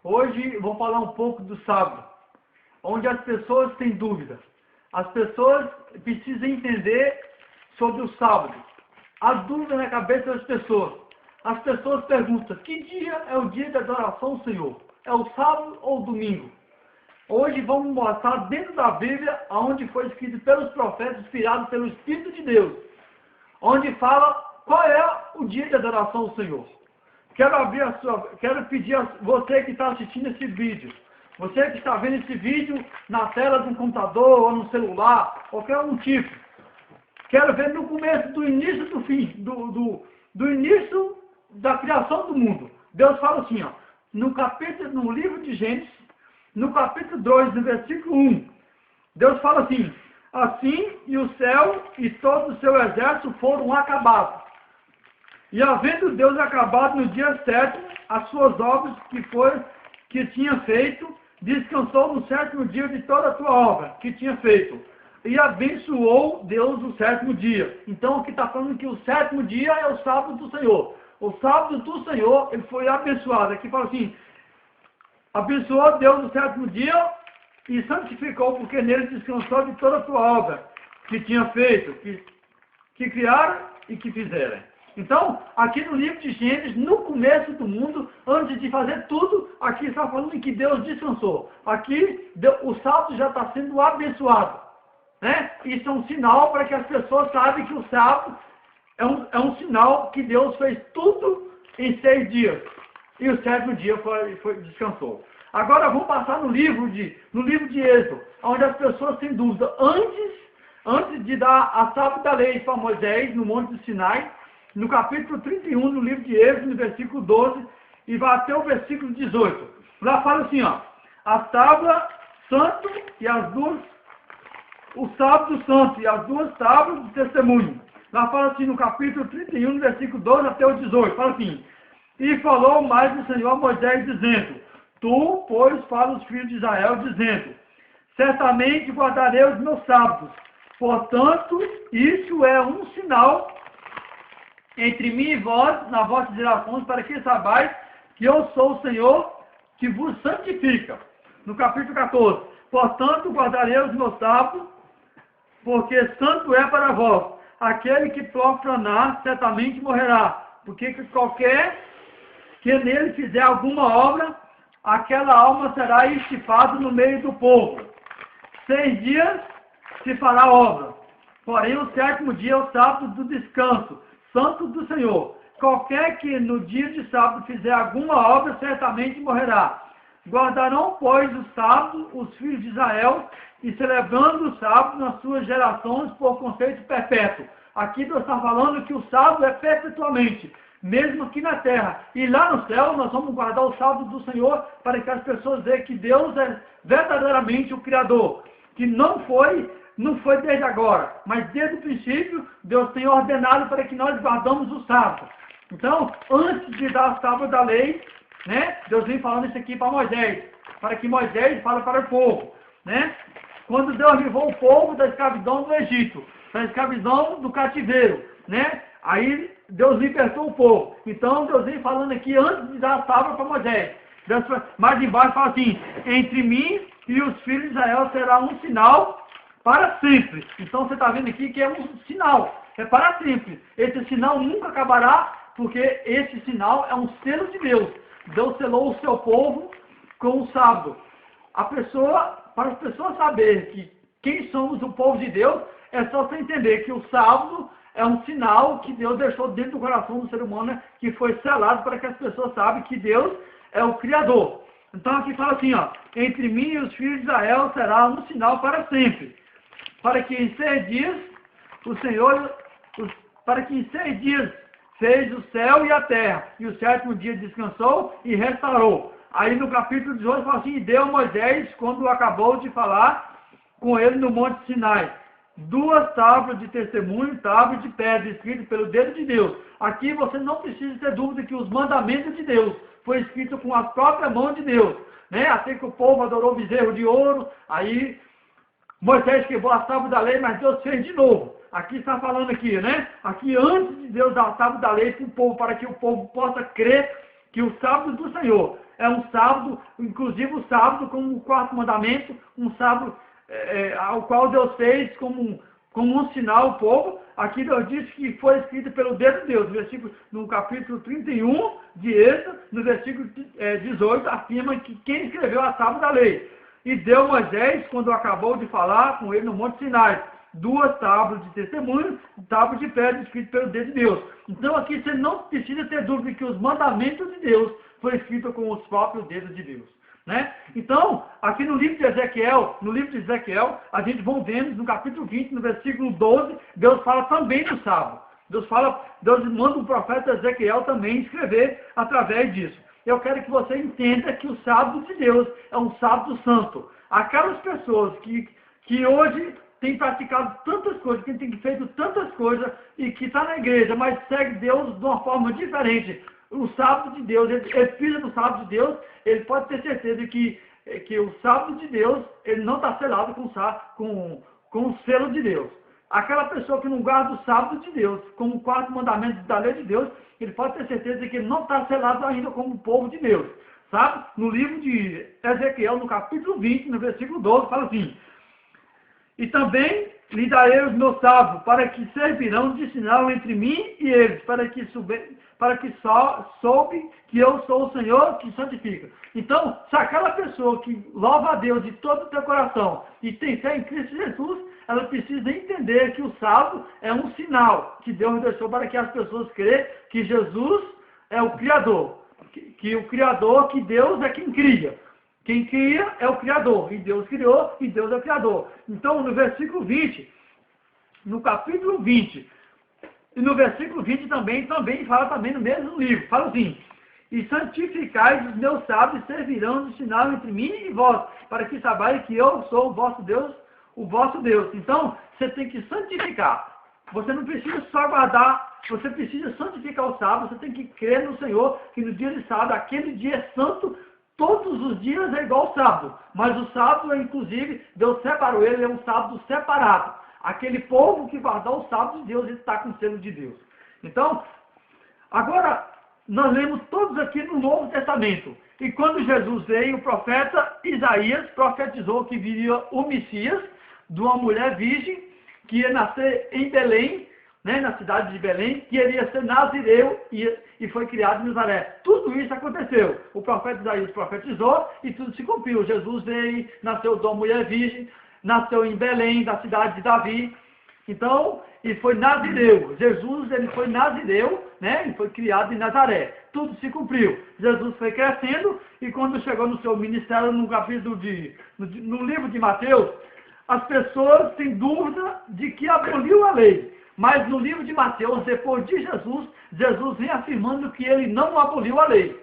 Hoje vou falar um pouco do sábado, onde as pessoas têm dúvidas. As pessoas precisam entender sobre o sábado. Há dúvida na cabeça das pessoas. As pessoas perguntam, que dia é o dia da adoração ao Senhor? É o sábado ou o domingo? Hoje vamos mostrar dentro da Bíblia, onde foi escrito pelos profetas, inspirado pelo Espírito de Deus, onde fala qual é o dia de adoração ao Senhor. Quero pedir a você que está assistindo esse vídeo, você que está vendo esse vídeo na tela de um computador ou no celular, qualquer um tipo, quero ver no começo, do início do fim, do início da criação do mundo. Deus fala assim, ó, no livro de Gênesis, no capítulo 2, no versículo 1, Deus fala assim, assim e o céu e todo o seu exército foram acabados. E havendo Deus acabado no dia 7 as suas obras que tinha feito, descansou no 7º dia de toda a tua obra que tinha feito. E abençoou Deus o 7º dia. Então aqui está falando que o 7º dia é o sábado do Senhor. O sábado do Senhor, ele foi abençoado. Aqui fala assim, abençoou Deus o 7º dia e santificou, porque nele descansou de toda a tua obra que tinha feito, que criaram e que fizeram. Então, aqui no livro de Gênesis, no começo do mundo, antes de fazer tudo, aqui está falando que Deus descansou. Aqui, o sábado já está sendo abençoado. Né? Isso é um sinal para que as pessoas saibam que o sábado é um sinal que Deus fez tudo em 6 dias. E o 7º dia descansou. Agora vamos passar no livro de Êxodo, onde as pessoas têm dúvida. Antes de dar a tábua da lei para Moisés, no Monte do Sinai, no capítulo 31, no livro de Êxodo, no versículo 12, e vai até o versículo 18. Lá fala assim, ó, a tábua santo e o sábado santo e as 2 tábuas de testemunho. Lá fala assim, no capítulo 31, no versículo 12 até o 18, fala assim, e falou mais o Senhor a Moisés, dizendo, tu, pois, fala os filhos de Israel, dizendo, certamente guardarei os meus sábados, portanto, isso é um sinal entre mim e vós, nas vossas gerações, para que saibais que eu sou o Senhor que vos santifica. No capítulo 14, portanto, guardarei os meus sábados, porque santo é para vós. Aquele que profanar certamente morrerá, porque qualquer que nele fizer alguma obra, aquela alma será estifada no meio do povo. 6 dias se fará obra, porém o 7º dia é o sábado do descanso, santo do Senhor. Qualquer que no dia de sábado fizer alguma obra, certamente morrerá. Guardarão, pois, o sábado os filhos de Israel, e celebrando o sábado nas suas gerações por conceito perpétuo. Aqui Deus está falando que o sábado é perpetuamente, mesmo aqui na terra. E lá no céu nós vamos guardar o sábado do Senhor, para que as pessoas vejam que Deus é verdadeiramente o Criador, que não foi desde agora, mas desde o princípio, Deus tem ordenado para que nós guardamos o sábado. Então, antes de dar a tábua da lei, né, Deus vem falando isso aqui para Moisés, para que Moisés fale para o povo. Né? Quando Deus livrou o povo da escravidão do Egito, da escravidão do cativeiro, né? Aí Deus libertou o povo. Então, Deus vem falando aqui, antes de dar a tábua para Moisés. Deus, mais embaixo fala assim, entre mim e os filhos de Israel será um sinal para sempre. Então você está vendo aqui que é um sinal, é para sempre. Esse sinal nunca acabará, porque esse sinal é um selo de Deus. Deus selou o seu povo com o sábado. Para as pessoas saberem que quem somos o povo de Deus, é só você entender que o sábado é um sinal que Deus deixou dentro do coração do ser humano, que foi selado para que as pessoas saibam que Deus é o Criador. Então aqui fala assim, ó, entre mim e os filhos de Israel será um sinal para sempre. Para que em 6 dias fez o céu e a terra, e o 7º dia descansou e restaurou. Aí no capítulo 18 fala assim, e deu a Moisés, quando acabou de falar com ele no Monte Sinai, 2 tábuas de testemunho, tábuas de pedra, escritas pelo dedo de Deus. Aqui você não precisa ter dúvida que os mandamentos de Deus foi escrito com as próprias mãos de Deus. Né? Até que o povo adorou o bezerro de ouro, aí Moisés quebrou a tábua da lei, mas Deus fez de novo. Aqui está falando aqui, né? Aqui antes de Deus dar a tábua da lei para o povo, para que o povo possa crer que o sábado do Senhor é um sábado, inclusive o sábado como o quarto mandamento, um sábado ao qual Deus fez como um sinal ao povo. Aqui Deus disse que foi escrito pelo dedo de Deus. No capítulo 31 de Êxodo, no versículo 18, afirma que quem escreveu a tábua da lei. E deu Moisés, quando acabou de falar com ele no Monte Sinai, 2 tábuas de testemunho, tábuas de pedra escritas pelo dedo de Deus. Então aqui você não precisa ter dúvida que os mandamentos de Deus foram escritos com os próprios dedos de Deus. Né? Então, aqui no livro de Ezequiel, a gente vai vendo no capítulo 20, no versículo 12, Deus fala também do sábado. Deus manda o profeta Ezequiel também escrever através disso. Eu quero que você entenda que o sábado de Deus é um sábado santo. Aquelas pessoas que hoje têm praticado tantas coisas, que têm feito tantas coisas e que está na igreja, mas segue Deus de uma forma diferente. O sábado de Deus, ele pisa no sábado de Deus, ele pode ter certeza que o sábado de Deus, ele não está selado com o selo de Deus. Aquela pessoa que não guarda o sábado de Deus, como o quarto mandamento da lei de Deus, ele pode ter certeza que ele não está selado ainda como o povo de Deus. Sabe? No livro de Ezequiel, no capítulo 20, no versículo 12, fala assim: e também lhe darei os meus sábados, para que servirão de sinal entre mim e eles, para que soube que eu sou o Senhor que santifica. Então, se aquela pessoa que louva a Deus de todo o seu coração e tem fé em Cristo Jesus, ela precisa entender que o sábado é um sinal que Deus deixou para que as pessoas creiam que Jesus é o Criador. Que o Criador, que Deus é quem cria. Quem cria é o Criador, e Deus criou, e Deus é o Criador. Então, no versículo 20, no capítulo 20, e no versículo 20 também fala também no mesmo livro, fala assim: e santificai os meus sábados, servirão de sinal entre mim e vós, para que saibais que eu sou o vosso Deus, Então, você tem que santificar. Você não precisa só guardar, você precisa santificar o sábado, você tem que crer no Senhor, que no dia de sábado, aquele dia é santo. Todos os dias é igual ao sábado, mas o sábado, inclusive, Deus separou ele, é um sábado separado. Aquele povo que guardou o sábado de Deus, ele está com o selo de Deus. Então, agora, nós lemos todos aqui no Novo Testamento. E quando Jesus veio, o profeta Isaías profetizou que viria o Messias, de uma mulher virgem, que ia nascer em Belém, né, na cidade de Belém, que iria ser nazireu e foi criado em Nazaré. Tudo isso aconteceu. O profeta Isaías profetizou e tudo se cumpriu. Jesus veio, nasceu de uma mulher virgem, nasceu em Belém, da cidade de Davi. Então, e foi nazireu. Jesus, ele foi nazireu, né, e foi criado em Nazaré. Tudo se cumpriu. Jesus foi crescendo e quando chegou no seu ministério, no livro de Mateus, as pessoas têm dúvida de que aboliu a lei. Mas no livro de Mateus, depois de Jesus vem afirmando que ele não aboliu a lei.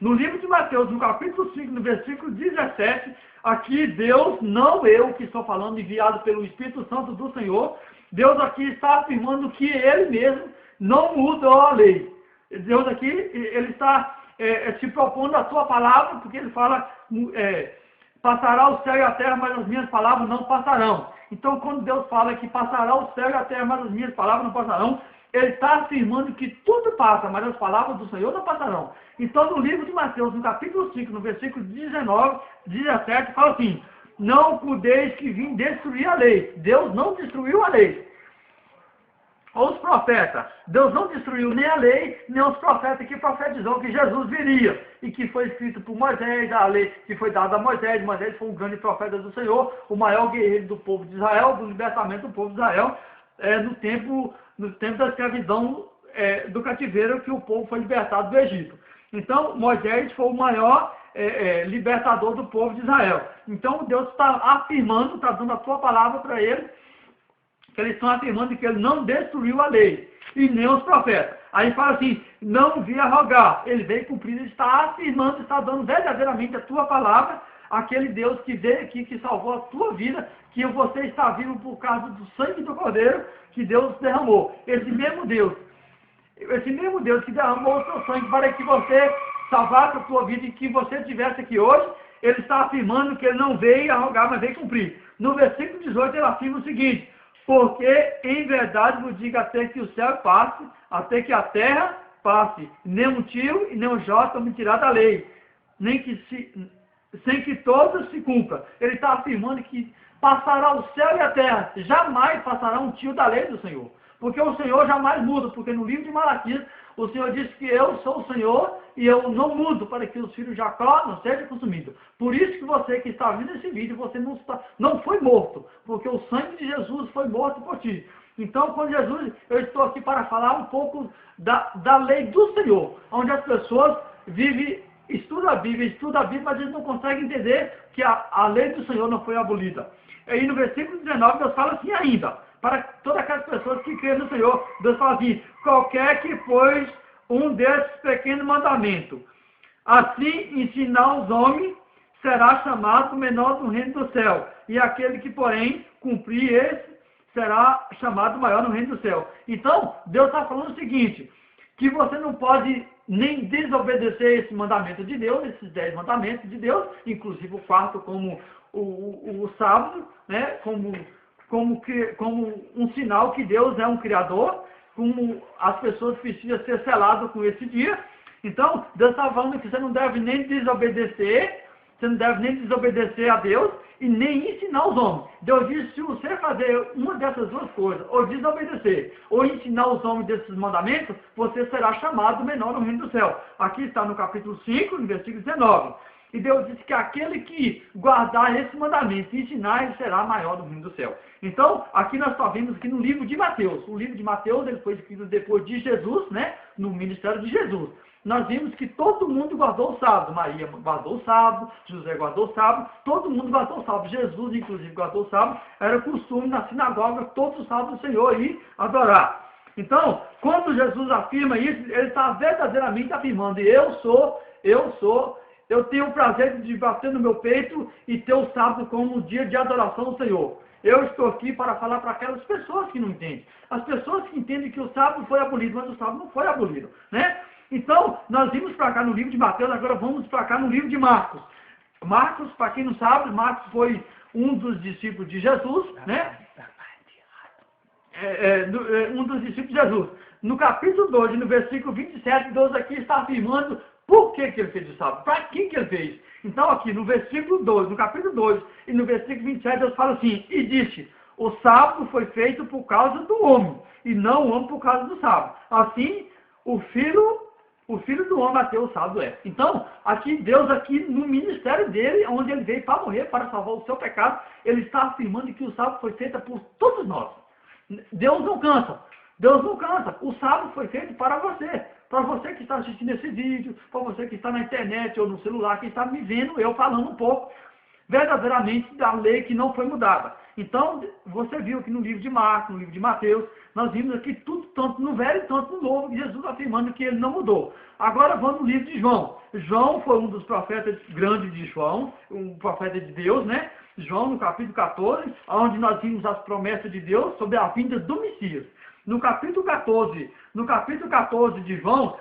No livro de Mateus, no capítulo 5, no versículo 17, aqui Deus, não eu que estou falando, enviado pelo Espírito Santo do Senhor, Deus aqui está afirmando que ele mesmo não mudou a lei. Deus aqui, ele está se propondo a sua palavra, porque ele fala, passará o céu e a terra, mas as minhas palavras não passarão. Então, quando Deus fala que passará o céu e a terra, mas as minhas palavras não passarão, ele está afirmando que tudo passa, mas as palavras do Senhor não passarão. Então, no livro de Mateus, no capítulo 5, no versículo 19, 17, fala assim: não podeis que vim destruir a lei. Deus não destruiu a lei. Os profetas, Deus não destruiu nem a lei, nem os profetas que profetizou que Jesus viria, e que foi escrito por Moisés, a lei que foi dada a Moisés. Moisés foi um grande profeta do Senhor, o maior guerreiro do povo de Israel, do libertamento do povo de Israel, no tempo da escravidão, do cativeiro, que o povo foi libertado do Egito. Então, Moisés foi o maior libertador do povo de Israel. Então, Deus está afirmando, está dando a sua palavra para ele, que eles estão afirmando que ele não destruiu a lei, e nem os profetas. Aí fala assim: não via rogar, ele veio cumprir, ele está afirmando, está dando verdadeiramente a tua palavra, aquele Deus que veio aqui, que salvou a tua vida, que você está vivo por causa do sangue do Cordeiro que Deus derramou. Esse mesmo Deus que derramou o seu sangue para que você salvasse a tua vida e que você estivesse aqui hoje, ele está afirmando que ele não veio arrogar, mas veio cumprir. No versículo 18 ele afirma o seguinte: porque em verdade vos digo, até que o céu passe, até que a terra passe, nem um tio e nem um jota me tirar da lei, sem que todos se cumpra. Ele está afirmando que passará o céu e a terra, jamais passará um tio da lei do Senhor. Porque o Senhor jamais muda, porque no livro de Malaquias, o Senhor diz que eu sou o Senhor e eu não mudo para que os filhos de Jacó não sejam consumidos. Por isso que você que está vendo esse vídeo, você não foi morto, porque o sangue de Jesus foi morto por ti. Então, quando Jesus, eu estou aqui para falar um pouco da lei do Senhor, onde as pessoas estudam a Bíblia, mas eles não conseguem entender que a lei do Senhor não foi abolida. E aí no versículo 19, Deus fala assim ainda, para todas aquelas pessoas que creem no Senhor, Deus fala assim, qualquer que pois um desses pequenos mandamentos, assim ensinar os homens, será chamado menor do reino do céu, e aquele que, porém, cumprir esse, será chamado maior no reino do céu. Então, Deus está falando o seguinte, que você não pode nem desobedecer esse mandamento de Deus, esses 10 mandamentos de Deus, inclusive o quarto como o sábado, né, como um sinal que Deus é um criador, como as pessoas precisam ser seladas com esse dia. Então, Deus está falando que você não deve nem desobedecer, a Deus e nem ensinar os homens. Deus diz, se você fazer uma dessas duas coisas, ou desobedecer, ou ensinar os homens desses mandamentos, você será chamado menor no reino do céu. Aqui está no capítulo 5, no versículo 19. E Deus disse que aquele que guardar esse mandamento e ensinar, ele será maior no reino do céu. Então, aqui nós só vimos aqui no livro de Mateus. O livro de Mateus, ele foi escrito depois de Jesus, né? No ministério de Jesus. Nós vimos que todo mundo guardou o sábado. Maria guardou o sábado, José guardou o sábado, todo mundo guardou o sábado. Jesus, inclusive, guardou o sábado. Era costume na sinagoga, todos os sábados do Senhor, ir adorar. Então, quando Jesus afirma isso, ele está verdadeiramente afirmando, eu tenho o prazer de bater no meu peito e ter o sábado como um dia de adoração ao Senhor. Eu estou aqui para falar para aquelas pessoas que não entendem. As pessoas que entendem que o sábado foi abolido, mas o sábado não foi abolido, né? Então, nós vimos para cá no livro de Mateus, agora vamos para cá no livro de Marcos. Marcos, para quem não sabe, Marcos foi um dos discípulos de Jesus, né? Um dos discípulos de Jesus. No capítulo 2, no versículo 27, Deus aqui está afirmando por que ele fez o sábado, para que ele fez. Então aqui no versículo 2, no capítulo 2 e no versículo 27, Deus fala assim, e disse, o sábado foi feito por causa do homem, e não o homem por causa do sábado. Assim, o filho do homem até o sábado é. Então, aqui Deus, aqui no ministério dele, onde ele veio para morrer, para salvar o seu pecado, ele está afirmando que o sábado foi feito por todos nós. Deus não cansa. O sábado foi feito para você que está assistindo esse vídeo, para você que está na internet ou no celular, que está me vendo, eu falando um pouco, verdadeiramente, da lei que não foi mudada. Então, você viu que no livro de Marcos, no livro de Mateus, nós vimos aqui tudo, tanto no Velho, tanto no Novo, Jesus afirmando que ele não mudou. Agora vamos no livro de João. João foi um dos profetas grandes de João, um profeta de Deus, né? João, no capítulo 14, onde nós vimos as promessas de Deus sobre a vinda do Messias. No capítulo 14 de João,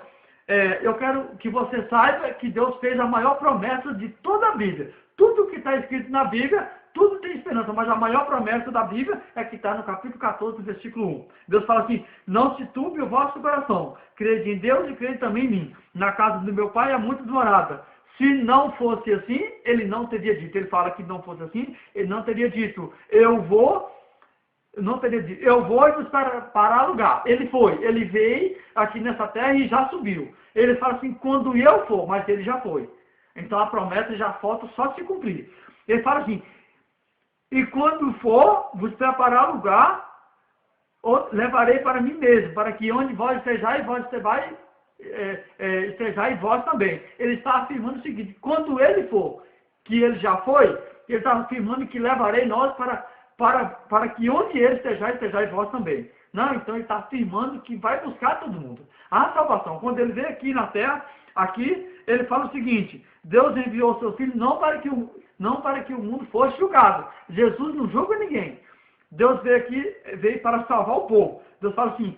eu quero que você saiba que Deus fez a maior promessa de toda a Bíblia. Tudo que está escrito na Bíblia, tudo tem esperança, mas a maior promessa da Bíblia é que está no capítulo 14, versículo 1. Deus fala assim, não se turbe o vosso coração, crede em Deus e crede também em mim. Na casa do meu pai há muitas moradas. Se não fosse assim, ele não teria dito. Ele fala que não fosse assim, ele não teria dito, eu vou e vos para lugar. Ele veio aqui nessa terra e já subiu. Ele fala assim, quando eu for, mas ele já foi. Então a promessa já falta só se cumprir. Ele fala assim, e quando for, vos preparar lugar, levarei para mim mesmo, para que onde vós estejais, estejais vós também. Ele está afirmando o seguinte, quando ele for, que ele já foi, ele está afirmando que levarei nós para que onde ele estejais vós também. Não, então ele está afirmando que vai buscar todo mundo. A salvação, quando ele veio aqui na terra, aqui, ele fala o seguinte, Deus enviou o seu Filho não para que o mundo fosse julgado. Jesus não julga ninguém. Deus veio para salvar o povo. Deus fala assim,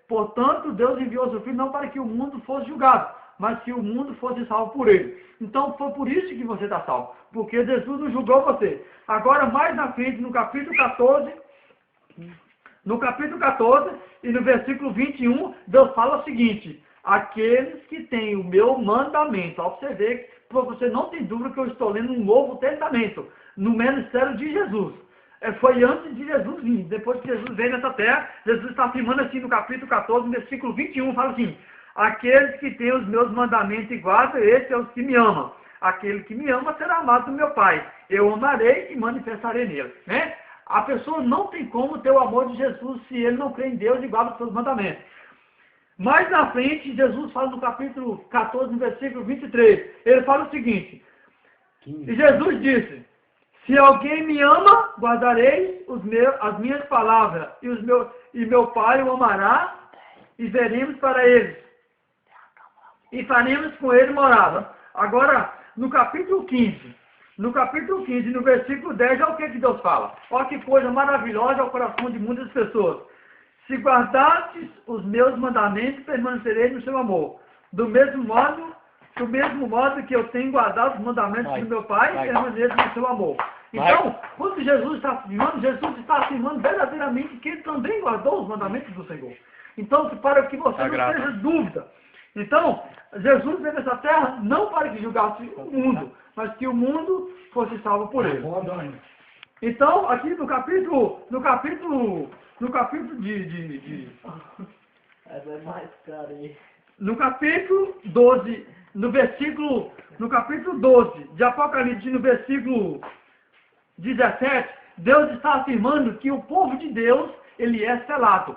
portanto, Deus enviou o seu Filho não para que o mundo fosse julgado, mas que o mundo fosse salvo por ele. Então, foi por isso que você está salvo, porque Jesus não julgou você. Agora, mais na frente, no capítulo 14 e no versículo 21, Deus fala o seguinte, aqueles que têm o meu mandamento, ó, você vê porque você não tem dúvida que eu estou lendo um Novo Testamento, no ministério de Jesus. Foi antes de Jesus vir. Depois que Jesus veio nessa terra, Jesus está afirmando assim no capítulo 14, no versículo 21, fala assim: aqueles que têm os meus mandamentos e guardam, esse é os que me amam. Aquele que me ama será amado do meu Pai. Eu amarei e manifestarei nele. Né? A pessoa não tem como ter o amor de Jesus se ele não crê em Deus e guarda os seus mandamentos. Mais na frente, Jesus fala no capítulo 14, no versículo 23. Ele fala o seguinte: e Jesus disse: se alguém me ama, guardarei as minhas palavras, e meu Pai o amará, e veremos para eles, e faremos com ele morada. Agora, no capítulo 15, no versículo 10, olha o que Deus fala. Olha que coisa maravilhosa ao coração de muitas pessoas. Se guardastes os meus mandamentos, permanecerei no seu amor. Do mesmo modo que eu tenho guardado os mandamentos do meu Pai, permaneço no seu amor. Então, quando Jesus está afirmando verdadeiramente que ele também guardou os mandamentos do Senhor. Então, para que você não tenha dúvida. Então, Jesus veio nessa terra não para que julgasse o mundo, mas que o mundo fosse salvo por ele. Então, aqui no capítulo capítulo 12, no capítulo 12 de Apocalipse, no versículo 17, Deus está afirmando que o povo de Deus, ele é selado.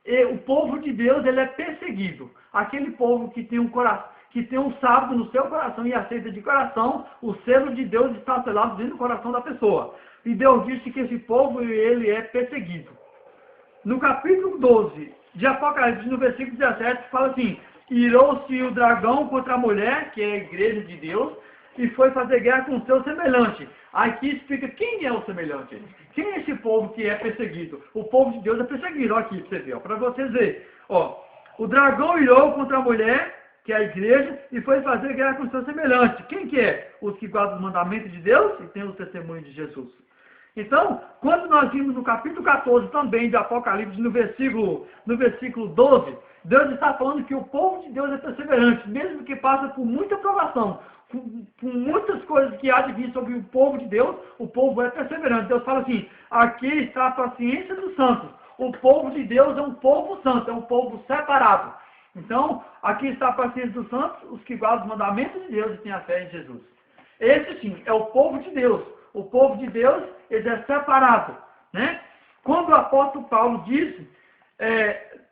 E o povo de Deus, ele é perseguido. Aquele povo que tem um sábado no seu coração e aceita de coração, o selo de Deus está selado dentro do coração da pessoa. E Deus disse que esse povo, ele é perseguido. No capítulo 12 de Apocalipse, no versículo 17, fala assim: irou-se o dragão contra a mulher, que é a igreja de Deus, e foi fazer guerra com o seu semelhante. Aqui explica quem é o semelhante. Quem é esse povo que é perseguido? O povo de Deus é perseguido. Olha aqui para você ver, para vocês verem. O dragão irou contra a mulher, que é a igreja, e foi fazer guerra com o seu semelhante. Quem que é? Os que guardam os mandamentos de Deus e têm o testemunho de Jesus. Então, quando nós vimos no capítulo 14 também de Apocalipse, no versículo 12, Deus está falando que o povo de Deus é perseverante, mesmo que passa por muita provação, por muitas coisas que há de vir sobre o povo de Deus, o povo é perseverante. Deus fala assim: aqui está a paciência dos santos. O povo de Deus é um povo santo, é um povo separado. Então, aqui está a paciência dos santos, os que guardam os mandamentos de Deus e têm a fé em Jesus. Esse sim, é o povo de Deus. O povo de Deus, ele é separado. Né? Quando o apóstolo Paulo disse,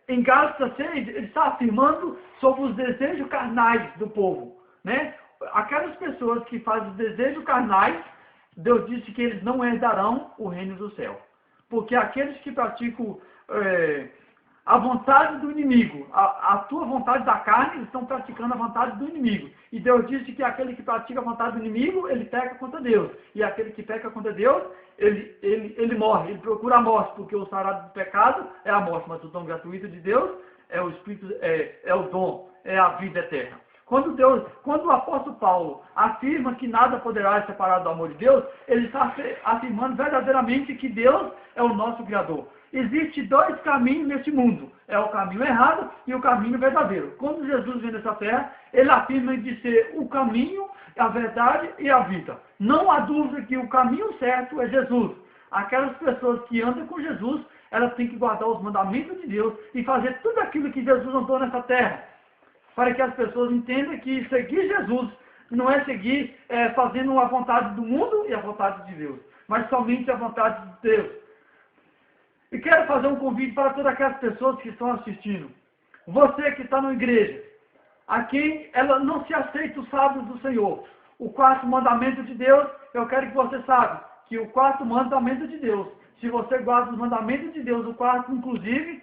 em Gálatas 6, ele está afirmando sobre os desejos carnais do povo. Né? Aquelas pessoas que fazem os desejos carnais, Deus disse que eles não herdarão o reino do céu. Porque aqueles que praticam a vontade do inimigo, a tua vontade da carne, eles estão praticando a vontade do inimigo. E Deus disse que aquele que pratica a vontade do inimigo, ele peca contra Deus. E aquele que peca contra Deus, ele morre, ele procura a morte, porque o salário do pecado é a morte, mas o dom gratuito de Deus é o Espírito, é o dom, é a vida eterna. Quando o apóstolo Paulo afirma que nada poderá ser separado do amor de Deus, ele está afirmando verdadeiramente que Deus é o nosso Criador. Existem dois caminhos neste mundo. É o caminho errado e o caminho verdadeiro. Quando Jesus vem nessa terra, ele afirma de ser o caminho, a verdade e a vida. Não há dúvida que o caminho certo é Jesus. Aquelas pessoas que andam com Jesus, elas têm que guardar os mandamentos de Deus e fazer tudo aquilo que Jesus andou nessa terra. Para que as pessoas entendam que seguir Jesus não é seguir fazendo a vontade do mundo e a vontade de Deus, mas somente a vontade de Deus. E quero fazer um convite para todas aquelas pessoas que estão assistindo. Você que está na igreja, a quem ela não se aceita o sábado do Senhor, o quarto mandamento de Deus, eu quero que você saiba que o quarto mandamento de Deus, se você guarda os mandamentos de Deus, o quarto inclusive,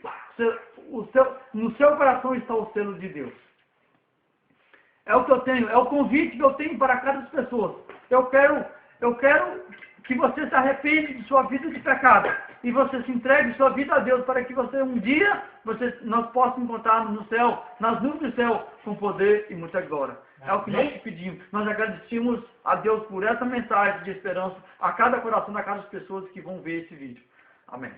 no seu coração está o selo de Deus. É o que eu tenho, é o convite que eu tenho para cada pessoa. Eu quero que você se arrepende de sua vida de pecado e você se entregue sua vida a Deus para que você um dia, nós possamos encontrar no céu, nas nuvens do céu, com poder e muita glória. É o que nós te pedimos. Nós agradecemos a Deus por essa mensagem de esperança a cada coração, a cada pessoas que vão ver esse vídeo. Amém.